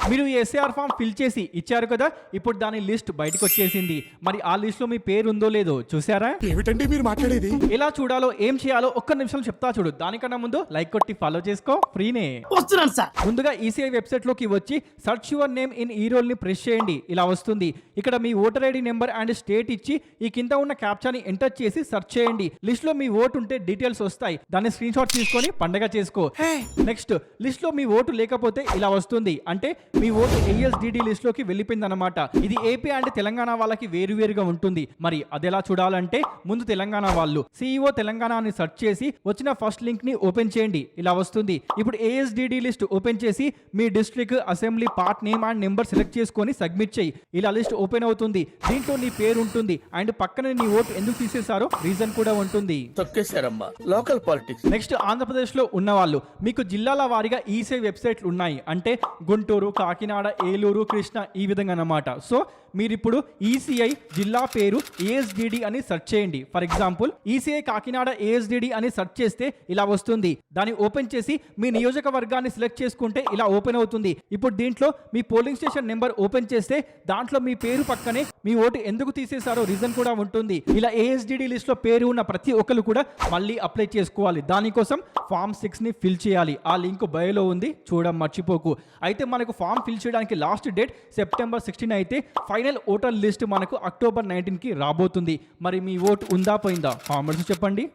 మీరు ఈ SAR form fill చేసి ఇచ్చారు కదా, ఇప్పుడు దాని లిస్ట్ బయటకు వచ్చేసింది. మరి ఆ లిస్ట్ లో మీ పేరు ఉందో లేదో చూసారా? ఏమిటండి మీరు మాట్లాడేది? ఎలా చూడాలో ఏం చేయాలో ఒక్క నిమిషం చెప్తా చూడు. దానికన్నా ముందు లైక్ కొట్టి ఫాలో చేసుకో, ఫ్రీనే. వస్తున్నాను సార్. ముందుగా ఈసీఐ వెబ్సైట్ లోకి వచ్చి search your name in E roll ని ప్రెస్ చేయండి. ఇలా వస్తుంది. ఇక్కడ మీ voter ID number and state ఇచ్చి ఈ కింద ఉన్న క్యాప్చాని ఎంటర్ చేసి సర్చ్ చేయండి. లిస్ట్ లో మీ ఓటు ఉంటే డీటెయిల్స్ వస్తాయి. దాన్ని స్క్రీన్ షాట్ తీసుకొని పండగ చేసుకో. నెక్స్ట్ లిస్ట్ లో మీ ఓటు లేకపోతే ఇలా వస్తుంది. అంటే మీ ఓటు ASDD లిస్ట్ లోకి వెళ్ళిపోయింది అనమాట. ఇది ఏపీ అండ్ తెలంగాణ వాళ్ళకి వేరువేరుగా ఉంటుంది. మరి అదెలా చూడాలంటే ముందు తెలంగాణ వాళ్ళు CEO తెలంగాణ అని సెర్చ్ చేసి వచ్చిన ఫస్ట్ లింక్ ని ఓపెన్ చేయండి. ఇలా వస్తుంది. ఇప్పుడు ASDD లిస్ట్ ఓపెన్ చేసి మీ district, assembly, part name and number select చేసుకొని సబ్మిట్ చేయి. ఇలా లిస్ట్ ఓపెన్ అవుతుంది. దీంట్లో నీ పేరు ఉంటుంది అండ్ పక్కన నీ ఓటు ఎందుకు తీసేశారో రీజన్ కూడా ఉంటుంది. తొక్కేశారమ్మా, లోకల్ పాలిటిక్స్. నెక్స్ట్ ఆంధ్రప్రదేశ్ లో ఉన్న వాళ్ళు మీకు జిల్లాల వారీగా ఈసీఐ వెబ్సైట్లు ఉన్నాయి. అంటే గుంటూరు, కాకినాడ, ఏలూరు, కృష్ణ ఈ విధంగా అన్నమాట. సో మీరు ఇప్పుడు ఈసీఐ జిల్లా పేరు ASDD అని సెర్చ్ చేయండి. For example ECI Kakinada ASDD అని సెర్చ్ చేస్తే ఇలా వస్తుంది. దాన్ని ఓపెన్ చేసి మీ నియోజకవర్గాన్ని సెలెక్ట్ చేసుకుంటే ఇలా ఓపెన్ అవుతుంది. ఇప్పుడు దీంట్లో మీ పోలింగ్ స్టేషన్ నెంబర్ ఓపెన్ చేస్తే దాంట్లో మీ పేరు పక్కనే మీ ఓటు ఎందుకు తీసేశారో రీజన్ కూడా ఉంటుంది. ఇలా ASDD లిస్ట్ లో పేరు ఉన్న ప్రతి ఒక్కరు కూడా మళ్ళీ అప్లై చేసుకోవాలి. దానికోసం ఫామ్ 6 ని ఫిల్ చేయాలి. ఆ లింక్ బయోలో ఉంది, చూడడం మర్చిపోకు. అయితే మనకు ఫామ్ ఫిల్ చేయడానికి లాస్ట్ డేట్ సెప్టెంబర్ 16 అయితే ఫైనల్ ఓటర్ లిస్ట్ మనకు అక్టోబర్ 19 కి రాబోతుంది. మరి మీ ఓటు ఉందా పోయిందా? కామెంట్స్ చెప్పండి.